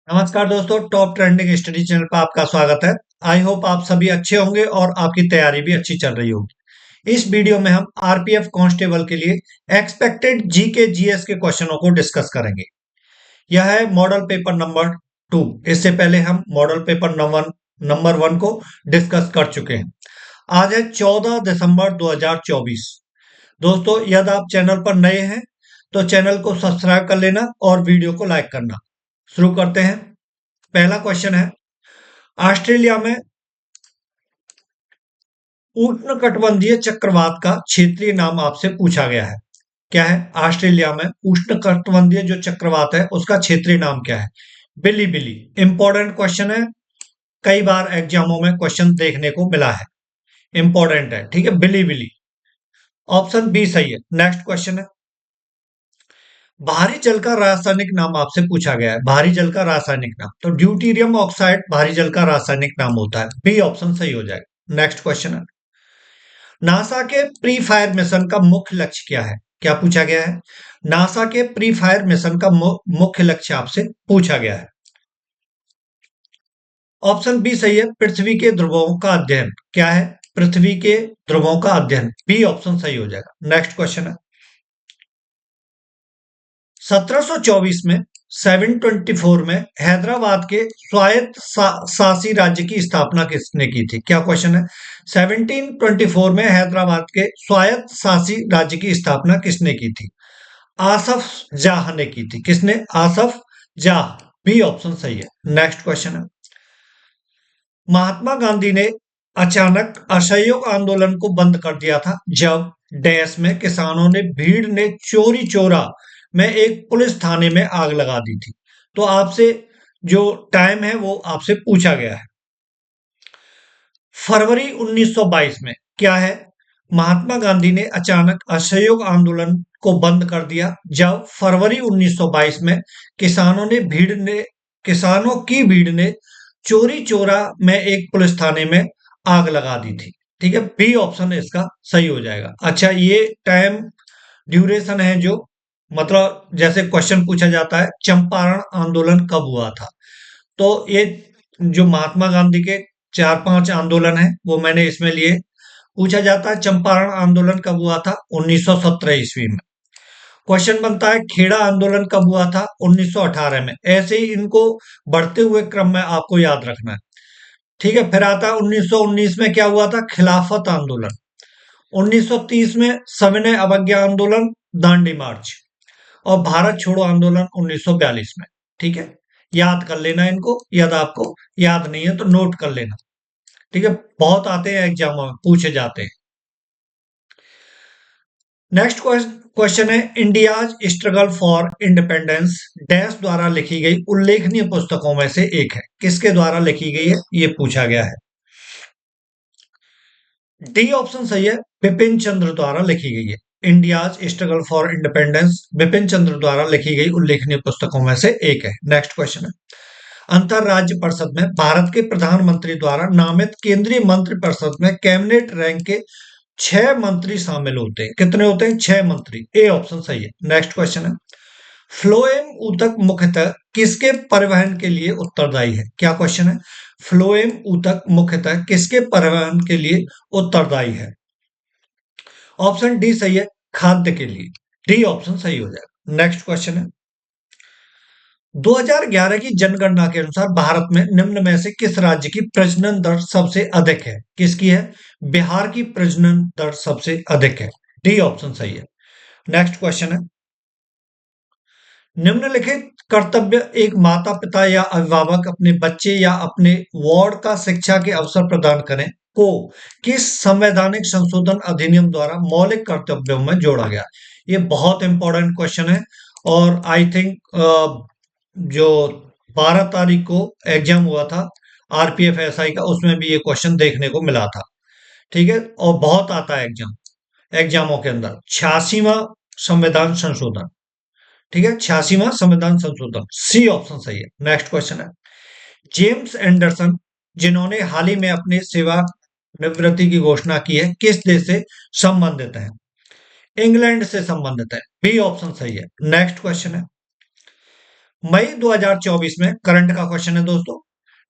नमस्कार दोस्तों, top trending study channel पर आपका स्वागत है। आई होप आप सभी अच्छे होंगे और आपकी तैयारी भी अच्छी चल रही होगी। इस वीडियो में हम आरपीएफ कांस्टेबल के लिए एक्सपेक्टेड जीके जीएस के क्वेश्चनों को डिस्कस करेंगे। यह है मॉडल पेपर नंबर 2। इससे पहले हम मॉडल पेपर नंबर 1 को डिस्कस कर चुके हैं। आज है 14 दिसंबर 2024। दोस्तों, यदि आप चैनल पर नए हैं तो चैनल को सब्सक्राइब कर लेना और वीडियो को लाइक करना। शुरू करते हैं। पहला क्वेश्चन है, ऑस्ट्रेलिया में उष्णकटिबंधीय चक्रवात का क्षेत्रीय नाम आपसे पूछा गया है। क्या है? ऑस्ट्रेलिया में उष्णकटिबंधीय जो चक्रवात है उसका क्षेत्रीय नाम क्या है? बिली बिली। इंपॉर्टेंट क्वेश्चन है, कई बार एग्जामों में क्वेश्चन देखने को मिला है, इंपॉर्टेंट है। ठीक है, बिली बिली। ऑप्शन बी सही है। नेक्स्ट क्वेश्चन है, भारी जल का रासायनिक नाम आपसे पूछा गया है। भारी जल का रासायनिक नाम, तो ड्यूटीरियम ऑक्साइड भारी जल का रासायनिक नाम होता है। बी ऑप्शन सही हो जाएगा। नेक्स्ट क्वेश्चन है, नासा के प्री फायर मिशन का मुख्य लक्ष्य क्या है? क्या पूछा गया है? नासा के प्री फायर मिशन का मुख्य लक्ष्य आपसे पूछा गया है। ऑप्शन बी सही है, पृथ्वी के ध्रुवों का अध्ययन। क्या है? पृथ्वी के ध्रुवों का अध्ययन। बी ऑप्शन सही हो जाएगा। नेक्स्ट क्वेश्चन है, 1724 में 724 में हैदराबाद के स्वायत्त शासी राज्य की स्थापना किसने की थी? क्या क्वेश्चन है? 1724 में हैदराबाद के स्वायत्त शासी राज्य की स्थापना किसने की थी? आसफ जाह ने की थी। किसने? आसफ जाह। बी ऑप्शन सही है। नेक्स्ट क्वेश्चन है, महात्मा गांधी ने अचानक असहयोग आंदोलन को बंद कर दिया था जब डैश में किसानों ने भीड़ ने चोरी चोरा में एक पुलिस थाने में आग लगा दी थी। तो आपसे जो टाइम है वो आपसे पूछा गया है। फरवरी 1922 में। क्या है? महात्मा गांधी ने अचानक असहयोग आंदोलन को बंद कर दिया जब फरवरी 1922 में किसानों की भीड़ ने चोरी चोरा में एक पुलिस थाने में आग लगा दी थी। ठीक है, बी ऑप्शन इसका सही हो जाएगा। अच्छा, ये टाइम ड्यूरेशन है जो, मतलब जैसे क्वेश्चन पूछा जाता है चंपारण आंदोलन कब हुआ था, तो ये जो महात्मा गांधी के 4-5 आंदोलन है वो मैंने इसमें लिए। पूछा जाता है चंपारण आंदोलन कब हुआ था? 1917 ईस्वी में। क्वेश्चन बनता है खेड़ा आंदोलन कब हुआ था? 1918 में। ऐसे ही इनको बढ़ते हुए क्रम में आपको याद रखना है। ठीक है, फिर आता है 1919 में। क्या हुआ था? खिलाफत आंदोलन। 1930 में सविनय अवज्ञा आंदोलन, दांडी मार्च। और भारत छोड़ो आंदोलन 1942 में। ठीक है, याद कर लेना इनको, यदि आपको याद नहीं है तो नोट कर लेना। ठीक है, बहुत आते हैं एग्जामों में, पूछे जाते हैं। नेक्स्ट क्वेश्चन है, India's struggle for independence dash द्वारा लिखी गई उल्लेखनीय पुस्तकों में से एक है। किसके द्वारा लिखी गई है ये पूछा गया है। डी ऑप्शन सही है, बिपिन चंद्र द्वारा लिखी गई है। India's struggle for independence Bipin Chandra द्वारा लिखी गई उल्लेखनीय पुस्तकों में से एक है। नेक्स्ट क्वेश्चन है, अंतरराज्य परिषद में भारत के प्रधानमंत्री द्वारा नामित केंद्रीय मंत्रिपरिषद में कैबिनेट रैंक के 6 मंत्री शामिल होते हैं। कितने होते हैं? 6 मंत्री। ए ऑप्शन सही है। नेक्स्ट क्वेश्चन है, फ्लोएम ऊतक मुख्यतः किसके परिवहन के लिए उत्तरदायी है? क्या क्वेश्चन है? फ्लोएम ऊतक मुख्यतः किसके परिवहन के लिए उत्तरदायी है? ऑप्शन डी सही है, खाद्य के लिए। डी ऑप्शन सही हो जाएगा। नेक्स्ट क्वेश्चन है, 2011 की जनगणना के अनुसार भारत में निम्न में से किस राज्य की प्रजनन दर सबसे अधिक है? किसकी है? बिहार की प्रजनन दर सबसे अधिक है। डी ऑप्शन सही है। नेक्स्ट क्वेश्चन है, निम्नलिखित कर्तव्य एक माता पिता या अभिभावक अपने बच्चे या अपने वार्ड का शिक्षा के अवसर प्रदान करें को किस संवैधानिक संशोधन अधिनियम द्वारा मौलिक कर्तव्यों में जोड़ा गया? ये बहुत इंपॉर्टेंट क्वेश्चन है और आई थिंक जो 12 तारीख को एग्जाम हुआ था आरपीएफ एसआई का, उसमें भी ये क्वेश्चन देखने को मिला था। ठीक है, और बहुत आता है एग्जामों के अंदर। 86वां संविधान संशोधन। ठीक है, 86वां संविधान संशोधन। सी ऑप्शन सही है। नेक्स्ट क्वेश्चन है, जेम्स एंडरसन जिन्होंने हाल ही में अपने सेवा निवृत्ति की घोषणा की है किस देश से संबंधित है? इंग्लैंड से संबंधित है। बी ऑप्शन सही है। नेक्स्ट क्वेश्चन है, मई 2024 में करंट का क्वेश्चन है दोस्तों,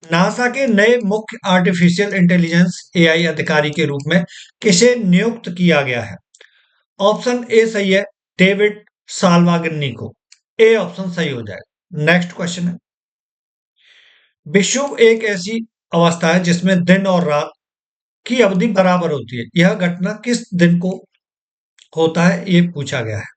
नासा के नए मुख्य आर्टिफिशियल इंटेलिजेंस एआई अधिकारी के रूप में किसे नियुक्त किया गया है? ऑप्शन ए सही है, डेविड साल्वागिन्नी को। ए ऑप्शन सही हो जाएगा। नेक्स्ट क्वेश्चन है, विषुव एक ऐसी अवस्था है जिसमें दिन और रात की अवधि बराबर होती है, यह घटना किस दिन को होता है, ये पूछा गया है।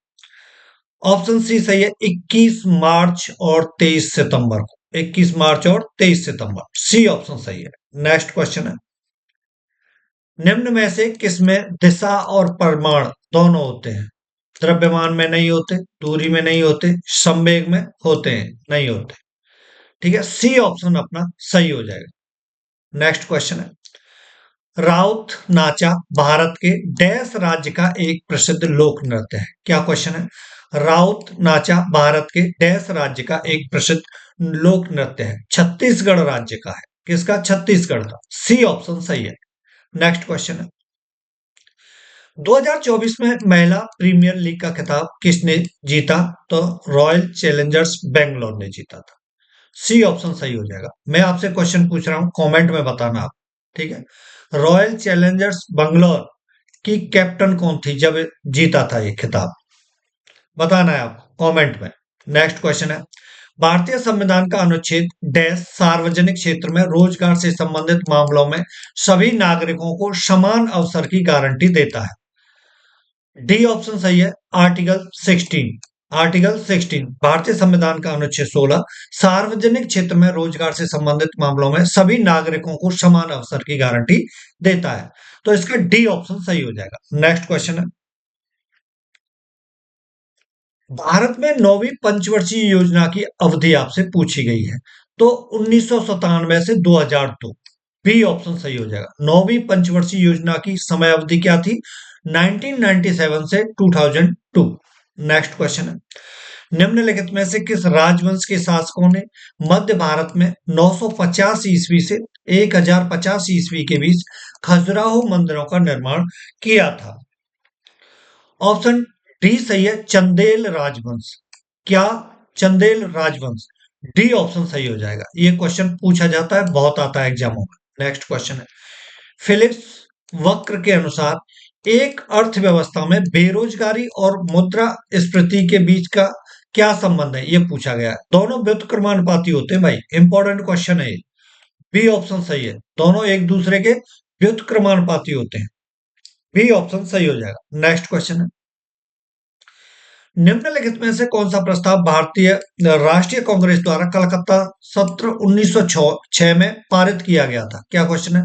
ऑप्शन सी सही है, 21 मार्च और 23 सितंबर को। 21 मार्च और 23 सितंबर, सी ऑप्शन सही है। नेक्स्ट क्वेश्चन है, निम्न में से किसमें दिशा और परिमाण दोनों होते हैं? द्रव्यमान में नहीं होते, दूरी में नहीं होते, संवेग में होते हैं, नहीं होते। ठीक है, सी ऑप्शन अपना सही हो जाएगा। नेक्स्ट क्वेश्चन है, राउत नाचा भारत के डैश राज्य का एक प्रसिद्ध लोक नृत्य है? क्या क्वेश्चन है? राउत नाचा भारत के डैश राज्य का एक प्रसिद्ध लोक नृत्य है? छत्तीसगढ़ राज्य का है। किसका? छत्तीसगढ़ का। सी ऑप्शन सही है। नेक्स्ट क्वेश्चन है, 2024 में महिला प्रीमियर लीग का खिताब किसने जीता? तो रॉयल चैलेंजर्स बेंगलोर ने जीता था। सी ऑप्शन सही हो जाएगा। मैं आपसे क्वेश्चन पूछ रहा हूं, कमेंट में बताना आप। ठीक है, रॉयल चैलेंजर्स बेंगलोर की कैप्टन कौन थी जब जीता था ये खिताब? बताना है आपको कमेंट में। नेक्स्ट क्वेश्चन है, भारतीय संविधान का अनुच्छेद डैश सार्वजनिक क्षेत्र में रोजगार से संबंधित मामलों में सभी नागरिकों को समान अवसर की गारंटी देता है? डी ऑप्शन सही है, आर्टिकल 16। आर्टिकल 16 भारतीय संविधान का अनुच्छेद 16 सार्वजनिक क्षेत्र में रोजगार से संबंधित मामलों में सभी नागरिकों को समान अवसर की गारंटी देता है। तो इसका डी ऑप्शन सही हो जाएगा। नेक्स्ट क्वेश्चन है, भारत में नौवीं पंचवर्षीय योजना की अवधि आपसे पूछी गई है, तो 1997 से 2002। बी ऑप्शन सही हो जाएगा। नौवीं पंचवर्षीय योजना की समय अवधि क्या थी? 1997 से 2002। नेक्स्ट क्वेश्चन है, निम्नलिखित में से किस राजवंश के शासकों ने मध्य भारत में 950 ईस्वी से 1050 ईस्वी के बीच खजुराहो मंदिरों का निर्माण किया था? ऑप्शन डी सही है, चंदेल राजवंश। क्या? चंदेल राजवंश। डी ऑप्शन सही हो जाएगा। ये क्वेश्चन पूछा जाता है, बहुत आता है एग्जामों में। नेक्स्ट क्वेश्चन है, फिलिप्स वक्र के अनुसार एक अर्थव्यवस्था में बेरोजगारी और मुद्रास्फीति के बीच का क्या संबंध है, ये पूछा गया है। दोनों व्युत्क्रमानुपाती होते हैं भाई, इंपॉर्टेंट क्वेश्चन है ये। बी ऑप्शन सही है, दोनों एक दूसरे के व्युत्क्रमानुपाती होते हैं। बी ऑप्शन सही हो जाएगा। नेक्स्ट क्वेश्चन है, निम्नलिखित में से कौन सा प्रस्ताव भारतीय राष्ट्रीय कांग्रेस द्वारा कलकत्ता सत्र 1906 में पारित किया गया था? क्या क्वेश्चन है,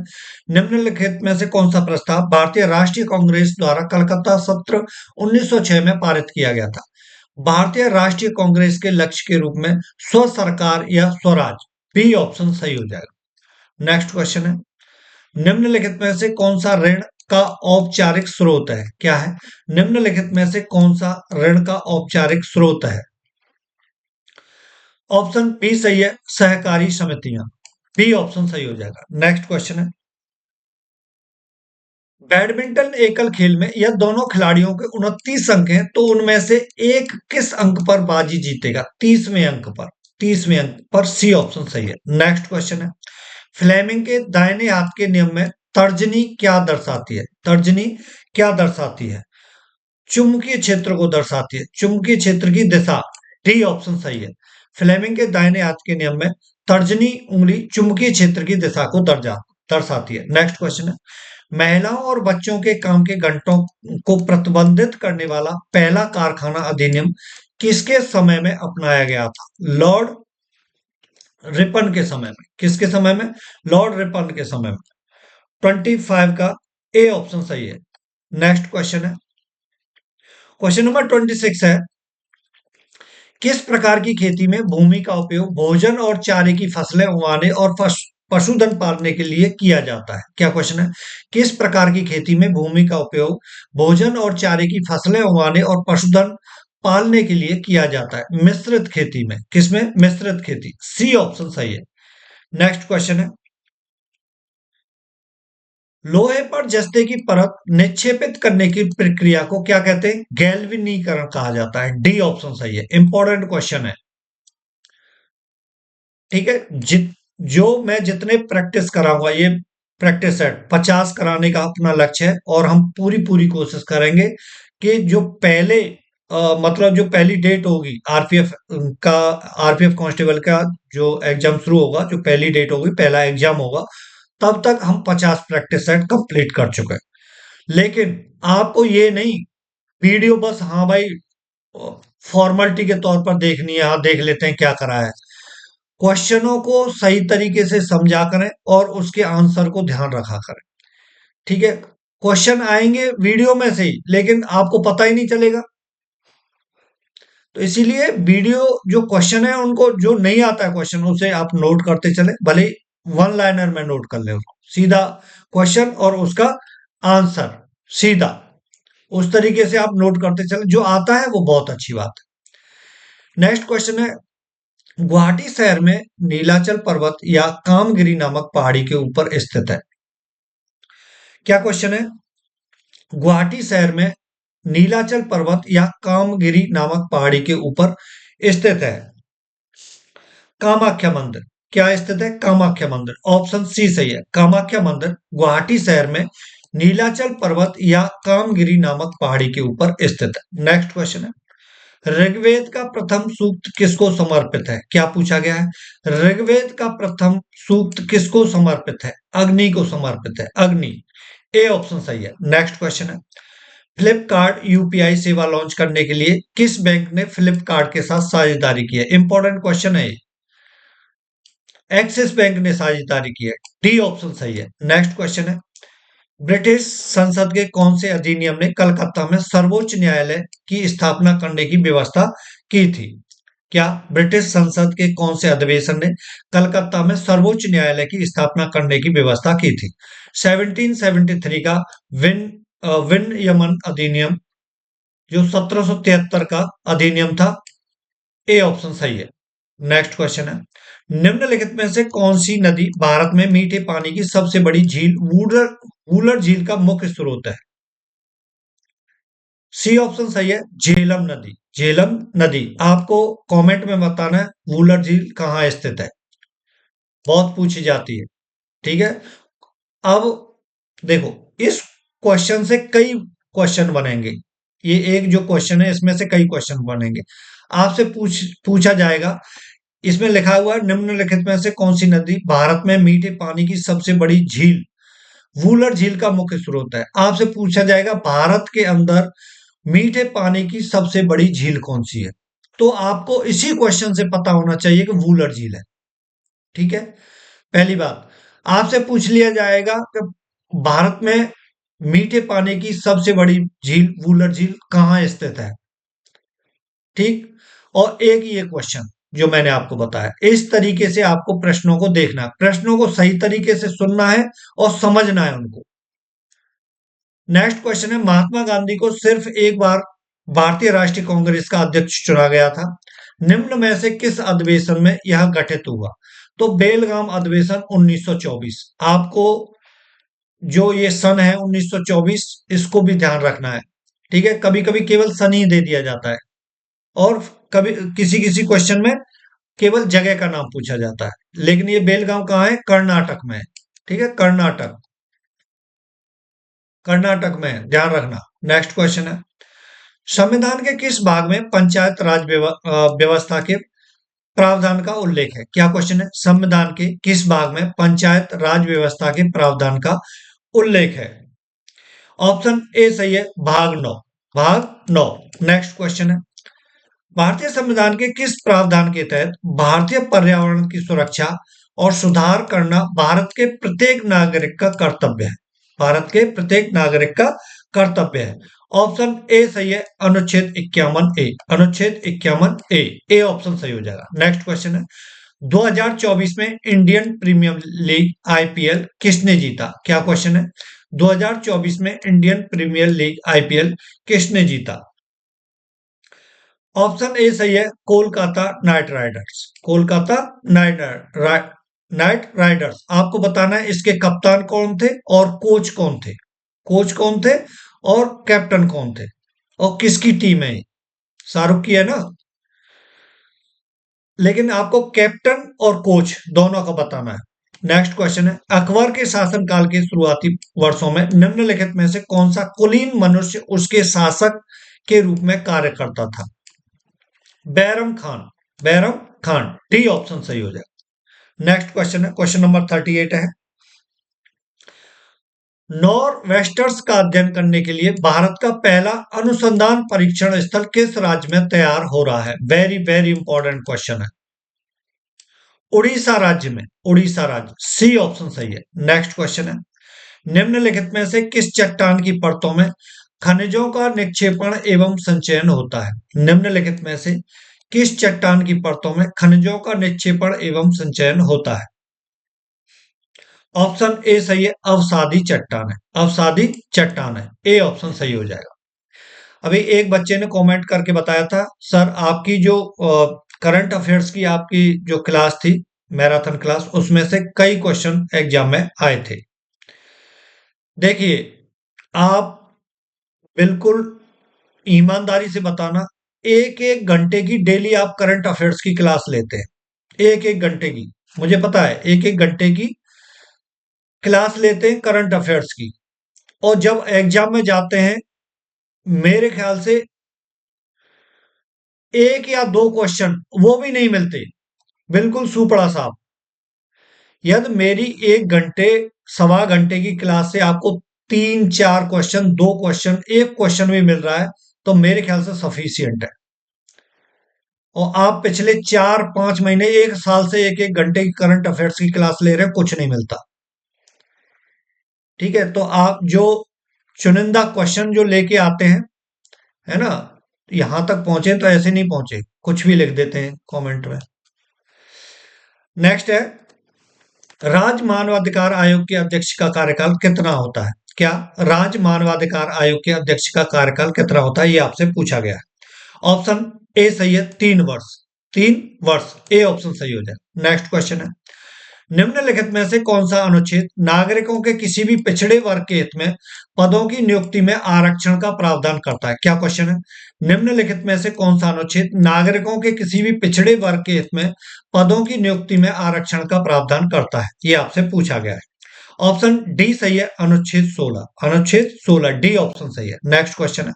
निम्नलिखित में से कौन सा प्रस्ताव भारतीय राष्ट्रीय कांग्रेस द्वारा कलकत्ता सत्र 1906 में पारित किया गया था? भारतीय राष्ट्रीय कांग्रेस के लक्ष्य के रूप में स्व सरकार या स्वराज। बी ऑप्शन सही हो जाएगा। नेक्स्ट क्वेश्चन है, निम्नलिखित में से कौन सा ऋण का औपचारिक स्रोत है? क्या है? निम्नलिखित में से कौन सा ऋण का औपचारिक स्रोत है? ऑप्शन बी सही है, सहकारी समितियां। बी ऑप्शन सही हो जाएगा। नेक्स्ट क्वेश्चन है, बैडमिंटन एकल खेल में यह दोनों खिलाड़ियों के 29 अंक हैं, तो उनमें से एक किस अंक पर बाजी जीतेगा? 30वें अंक पर। 30वें अंक पर। सी ऑप्शन सही है। नेक्स्ट क्वेश्चन है, फ्लेमिंग के दाहिने हाथ के नियम में तर्जनी क्या दर्शाती है? तर्जनी क्या दर्शाती है? चुंबकीय क्षेत्र को दर्शाती है, चुंबकीय क्षेत्र की दिशा। डी ऑप्शन सही है। फ्लेमिंग के दाहिने हाथ के नियम में तर्जनी उंगली चुंबकीय क्षेत्र की दिशा को दर्शाती है। नेक्स्ट क्वेश्चन है, महिलाओं और बच्चों के काम के घंटों को प्रतिबंधित करने वाला पहला कारखाना अधिनियम किसके समय में अपनाया गया था? लॉर्ड रिपन के समय में। किसके समय में? लॉर्ड रिपन के समय में। 25 का ए ऑप्शन सही है। नेक्स्ट क्वेश्चन है, क्वेश्चन नंबर 26 है, किस प्रकार की खेती में भूमि का उपयोग भोजन और चारे की फसलें उगाने और पशुधन पालने के लिए किया जाता है? क्या क्वेश्चन है, किस प्रकार की खेती में भूमि का उपयोग भोजन और चारे की फसलें उगाने और पशुधन पालने के लिए किया जाता है? मिश्रित खेती में। किसमें? मिश्रित खेती। सी ऑप्शन सही है। नेक्स्ट क्वेश्चन है, लोहे पर जस्ते की परत निक्षेपित करने की प्रक्रिया को क्या कहते हैं? गैल्वेनीकरण कहा जाता है। डी ऑप्शन सही है। इंपॉर्टेंट क्वेश्चन है। ठीक है। जो मैं जितने प्रैक्टिस कराऊंगा, ये प्रैक्टिस सेट 50 कराने का अपना लक्ष्य है, और हम पूरी पूरी कोशिश करेंगे कि जो पहले मतलब जो पहली डेट होगी आरपीएफ का, आरपीएफ कांस्टेबल का जो एग्जाम शुरू होगा, जो पहली डेट होगी, पहला एग्जाम होगा, तब तक हम 50 प्रैक्टिस सेट कंप्लीट कर चुके हैं। लेकिन आपको ये नहीं, वीडियो बस हाँ भाई फॉर्मेलिटी के तौर पर देखनी है, हाँ देख लेते हैं क्या करा है। क्वेश्चनों को सही तरीके से समझा करें और उसके आंसर को ध्यान रखा करें। ठीक है। क्वेश्चन आएंगे वीडियो में से ही, लेकिन आपको पता ही नहीं चलेगा। तो इसीलिए वीडियो जो क्वेश्चन है, उनको जो नहीं आता है क्वेश्चन, उसे आप नोट करते चले, भले वन लाइनर में नोट कर ले उसको, सीधा क्वेश्चन और उसका आंसर सीधा, उस तरीके से आप नोट करते चले। जो आता है वो बहुत अच्छी बात है। नेक्स्ट क्वेश्चन है, गुवाहाटी शहर में नीलाचल पर्वत या कामगिरी नामक पहाड़ी के ऊपर स्थित है। क्या क्वेश्चन है? गुवाहाटी शहर में नीलाचल पर्वत या कामगिरी नामक पहाड़ी के ऊपर स्थित है कामाख्या मंदिर। क्या स्थित है? कामाख्या मंदिर। ऑप्शन सी सही है, कामाख्या मंदिर गुवाहाटी शहर में नीलाचल पर्वत या कामगिरी नामक पहाड़ी के ऊपर स्थित है। नेक्स्ट क्वेश्चन है, ऋग्वेद का प्रथम सूक्त किसको समर्पित है? क्या पूछा गया है? ऋग्वेद का प्रथम सूक्त किसको समर्पित है? अग्नि को समर्पित है, अग्नि। ए ऑप्शन सही है। नेक्स्ट क्वेश्चन है, फ्लिपकार्ट यूपीआई सेवा लॉन्च करने के लिए किस बैंक ने फ्लिपकार्ट के साथ साझेदारी की है? इंपॉर्टेंट क्वेश्चन है ये। एक्सिस बैंक ने साझेदारी की है। डी ऑप्शन सही है। नेक्स्ट क्वेश्चन है, ब्रिटिश संसद के कौन से अधिनियम ने कलकत्ता में सर्वोच्च न्यायालय की स्थापना करने की व्यवस्था की थी? क्या ब्रिटिश संसद के कौन से अधिवेशन ने कलकत्ता में सर्वोच्च न्यायालय की स्थापना करने की व्यवस्था की थी? 1773 का विन विनियमन अधिनियम, जो 1773 का अधिनियम था। ए ऑप्शन सही है। नेक्स्ट क्वेश्चन है, निम्नलिखित में से कौन सी नदी भारत में मीठे पानी की सबसे बड़ी झील वूलर वूलर झील का मुख्य स्रोत है? सी ऑप्शन सही है, झेलम नदी। झेलम नदी। आपको कमेंट में बताना है वूलर झील कहाँ स्थित है, बहुत पूछी जाती है। ठीक है। अब देखो, इस क्वेश्चन से कई क्वेश्चन बनेंगे। ये एक जो क्वेश्चन है, इसमें से कई क्वेश्चन बनेंगे। आपसे पूछा जाएगा, इसमें लिखा हुआ है निम्नलिखित में से कौन सी नदी भारत में मीठे पानी की सबसे बड़ी झील वूलर झील का मुख्य स्रोत है। आपसे पूछा जाएगा भारत के अंदर मीठे पानी की सबसे बड़ी झील कौन सी है, तो आपको इसी क्वेश्चन से पता होना चाहिए कि वूलर झील है। ठीक है। पहली बात, आपसे पूछ लिया जाएगा कि भारत में मीठे पानी की सबसे बड़ी झील वूलर झील कहाँ स्थित है। ठीक। और एक ये क्वेश्चन जो मैंने आपको बताया, इस तरीके से आपको प्रश्नों को देखना है, प्रश्नों को सही तरीके से सुनना है और समझना है उनको। नेक्स्ट क्वेश्चन है, महात्मा गांधी को सिर्फ एक बार भारतीय राष्ट्रीय कांग्रेस का अध्यक्ष चुना गया था, निम्न में से किस अधिवेशन में यह गठित हुआ? तो बेलगाम अधिवेशन 1924। आपको जो ये सन है 1924, इसको भी ध्यान रखना है। ठीक है। कभी कभी केवल सन ही दे दिया जाता है, और कभी किसी किसी क्वेश्चन में केवल जगह का नाम पूछा जाता है, लेकिन ये बेलगांव कहाँ है? कर्नाटक में है। ठीक है, कर्नाटक, कर्नाटक में है, ध्यान रखना। नेक्स्ट क्वेश्चन है, संविधान के किस भाग में पंचायत राज व्यवस्था के प्रावधान का उल्लेख है? क्या क्वेश्चन है? संविधान के किस भाग में पंचायत राज व्यवस्था के प्रावधान का उल्लेख है? ऑप्शन ए सही है, भाग 9। भाग 9। नेक्स्ट क्वेश्चन है, भारतीय संविधान के किस प्रावधान के तहत भारतीय पर्यावरण की सुरक्षा और सुधार करना भारत के प्रत्येक नागरिक का कर्तव्य है? भारत के प्रत्येक नागरिक का कर्तव्य है। ऑप्शन ए सही है, अनुच्छेद 51 ए। अनुच्छेद 51 ए। ए ऑप्शन सही हो जाएगा। नेक्स्ट क्वेश्चन है, 2024 में इंडियन प्रीमियर लीग आईपीएल किसने जीता? क्या क्वेश्चन है? 2024 में इंडियन प्रीमियर लीग आईपीएल किसने जीता? ऑप्शन ए सही है, Kolkata night Riders. Kolkata night night Riders. आपको बताना है इसके कप्तान कौन थे और कोच कौन थे। कोच कौन थे और कैप्टन कौन थे, और किसकी टीम है? शाहरुख की है ना। लेकिन आपको कैप्टन और कोच दोनों का बताना है। नेक्स्ट क्वेश्चन है, अकबर के शासनकाल के शुरुआती वर्षों में निम्नलिखित में से कौन सा कुलीन मनुष्य उसके शासक के रूप में कार्य करता था? बैरम खान। बैरम खान, डी ऑप्शन सही हो जाए। नेक्स्ट क्वेश्चन है, क्वेश्चन नंबर 38 है, नॉरवेस्टर्स का अध्ययन करने के लिए भारत का पहला अनुसंधान परीक्षण स्थल किस राज्य में तैयार हो रहा है? वेरी वेरी इंपॉर्टेंट क्वेश्चन है। उड़ीसा राज्य में, उड़ीसा राज्य, सी ऑप्शन सही है। नेक्स्ट क्वेश्चन है, निम्नलिखित में से किस चट्टान की परतों में खनिजों का निक्षेपण एवं संचयन होता है? निम्नलिखित में से किस चट्टान की परतों में खनिजों का निक्षेपण एवं संचयन होता है? ऑप्शन ए सही है, अवसादी चट्टान है, अवसादी चट्टान है, ए ऑप्शन सही हो जाएगा। अभी एक बच्चे ने कमेंट करके बताया था, सर आपकी जो करंट अफेयर्स की आपकी जो क्लास थी, मैराथन क्लास, उसमें से कई क्वेश्चन एग्जाम में आए थे। देखिए, आप बिल्कुल ईमानदारी से बताना, एक एक घंटे की डेली आप करंट अफेयर्स की क्लास लेते हैं, एक एक घंटे की, मुझे पता है एक एक घंटे की क्लास लेते हैं करंट अफेयर्स की, और जब एग्जाम में जाते हैं, मेरे ख्याल से एक या दो क्वेश्चन वो भी नहीं मिलते, बिल्कुल सुपड़ा साफ। यदि मेरी एक घंटे सवा घंटे की क्लास से आपको तीन चार क्वेश्चन, दो क्वेश्चन, एक क्वेश्चन भी मिल रहा है, तो मेरे ख्याल से सफिशियंट है। और आप पिछले 4-5 महीने, एक साल से एक एक घंटे की करंट अफेयर्स की क्लास ले रहे हैं, कुछ नहीं मिलता। ठीक है, तो आप जो चुनिंदा क्वेश्चन जो लेके आते हैं, है ना, यहां तक पहुंचे तो ऐसे नहीं पहुंचे, कुछ भी लिख देते हैं कमेंट में। नेक्स्ट है, राज्य मानवाधिकार आयोग के अध्यक्ष का कार्यकाल कितना होता है? क्या राज्य मानवाधिकार आयोग के अध्यक्ष का कार्यकाल कितना होता है, ये आपसे पूछा गया है। ऑप्शन ए सही है, 3 वर्ष, 3 वर्ष, ए ऑप्शन सही हो जाए। नेक्स्ट क्वेश्चन है, निम्नलिखित में से कौन सा अनुच्छेद नागरिकों के किसी भी पिछड़े वर्ग के हित में पदों की नियुक्ति में आरक्षण का प्रावधान करता है? क्या क्वेश्चन है, निम्नलिखित में से कौन सा अनुच्छेद नागरिकों के किसी भी पिछड़े वर्ग के हित में पदों की नियुक्ति में आरक्षण का प्रावधान करता है, ये आपसे पूछा गया है। ऑप्शन डी सही है, अनुच्छेद 16, अनुच्छेद 16, डी ऑप्शन सही है। नेक्स्ट क्वेश्चन है,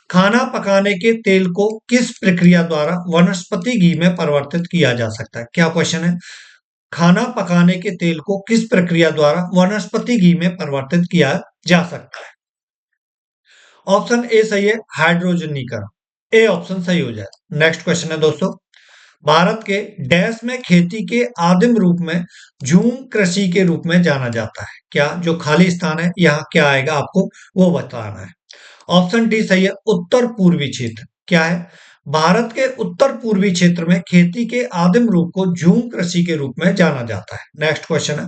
खाना पकाने के तेल को किस प्रक्रिया द्वारा वनस्पति घी में परिवर्तित किया जा सकता है? क्या क्वेश्चन है, खाना पकाने के तेल को किस प्रक्रिया द्वारा वनस्पति घी में परिवर्तित किया जा सकता है? ऑप्शन ए सही है, हाइड्रोजनीकरण, ए ऑप्शन सही हो जाए। नेक्स्ट क्वेश्चन है दोस्तों, भारत के डैश में खेती के आदिम रूप में झूम कृषि के रूप में जाना जाता है? क्या जो खाली स्थान है यहाँ क्या आएगा आपको वो बताना है। ऑप्शन डी सही है, उत्तर पूर्वी क्षेत्र। क्या है, भारत के उत्तर पूर्वी क्षेत्र में खेती के आदिम रूप को झूम कृषि के रूप में जाना जाता है। नेक्स्ट क्वेश्चन है,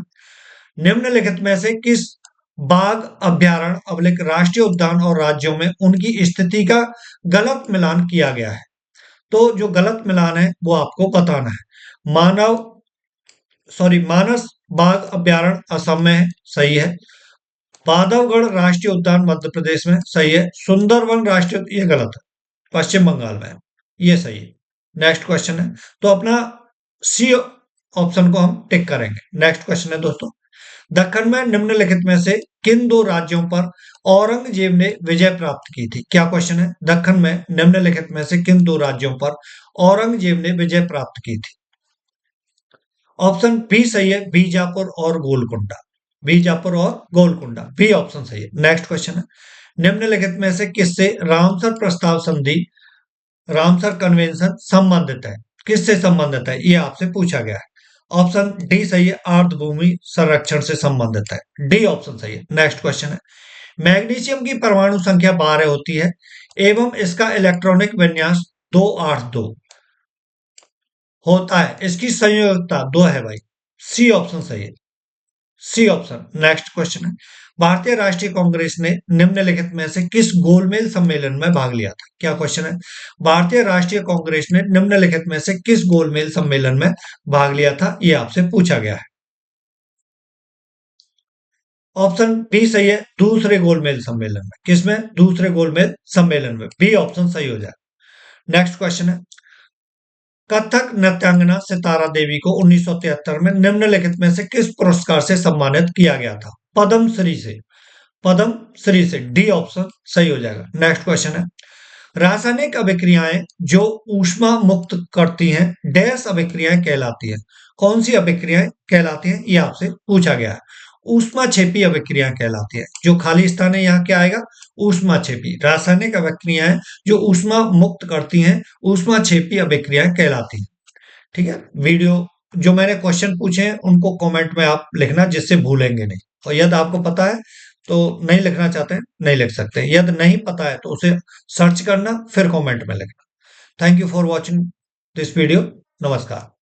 निम्नलिखित में से किस बाघ अभ्यारण्य अभिलेख राष्ट्रीय उद्यान और राज्यों में उनकी स्थिति का गलत मिलान किया गया है? तो जो गलत मिलान है वो आपको बताना है। मानस बाघ अभ्यारण्य असम में है, सही है। बांधवगढ़ राष्ट्रीय उद्यान मध्य प्रदेश में, सही है। सुंदरवन राष्ट्रीय, ये गलत है, पश्चिम बंगाल में है, ये सही है। नेक्स्ट क्वेश्चन है, तो अपना सी ऑप्शन को हम टिक करेंगे। नेक्स्ट क्वेश्चन है दोस्तों, दक्कन में निम्नलिखित में से किन दो राज्यों पर औरंगजेब ने विजय प्राप्त की थी? क्या क्वेश्चन है, दक्कन में निम्नलिखित में से किन दो राज्यों पर औरंगजेब ने विजय प्राप्त की थी? ऑप्शन बी सही है, बीजापुर और गोलकुंडा, बीजापुर और गोलकुंडा, बी ऑप्शन सही है। नेक्स्ट क्वेश्चन है, निम्नलिखित में से किससे रामसर प्रस्ताव संधि, रामसर कन्वेंशन संबंधित है? किससे संबंधित है, ये आपसे पूछा गया है। ऑप्शन डी सही है, आर्द्रभूमि संरक्षण से संबंधित है, डी ऑप्शन सही है। नेक्स्ट क्वेश्चन है, मैग्नीशियम की परमाणु संख्या 12 होती है एवं इसका इलेक्ट्रॉनिक विन्यास 282 होता है, इसकी संयोजकता 2 है भाई, सी ऑप्शन सही है, सी ऑप्शन। नेक्स्ट क्वेश्चन है, भारतीय राष्ट्रीय कांग्रेस ने निम्नलिखित में से किस गोलमेल सम्मेलन में भाग लिया था? क्या क्वेश्चन है, भारतीय राष्ट्रीय कांग्रेस ने निम्नलिखित में से किस गोलमेल सम्मेलन में भाग लिया था, ये आपसे पूछा गया है। ऑप्शन बी सही है, दूसरे गोलमेल सम्मेलन में। किसमें, दूसरे गोलमेल सम्मेलन में, बी ऑप्शन सही हो जाए। नेक्स्ट क्वेश्चन है, कथक नृत्यांगना सितारा देवी को 1973 में निम्नलिखित में से किस पुरस्कार से सम्मानित किया गया था? पद्म श्री से। पद्म श्री से, डी ऑप्शन सही हो जाएगा। नेक्स्ट क्वेश्चन है, रासायनिक अभिक्रियाएं जो ऊष्मा मुक्त करती हैं डैश अभिक्रियाएं कहलाती हैं? कौन सी अभिक्रियाएं कहलाती हैं, ये आपसे पूछा गया है। ऊष्माक्षेपी अभिक्रियाएं कहलाती है। जो खाली स्थान है यहाँ क्या आएगा? ऊष्माक्षेपी। रासायनिक अभिक्रियाएं जो ऊष्मा मुक्त करती हैं ऊष्माक्षेपी अभिक्रियाएं कहलाती हैं। ठीक है, वीडियो जो मैंने क्वेश्चन पूछे हैं उनको कमेंट में आप लिखना, जिससे भूलेंगे नहीं। और यदि आपको पता है तो नहीं लिखना चाहते हैं नहीं लिख सकते, यदि नहीं पता है तो उसे सर्च करना फिर कमेंट में लिखना। Thank you for watching this video. नमस्कार।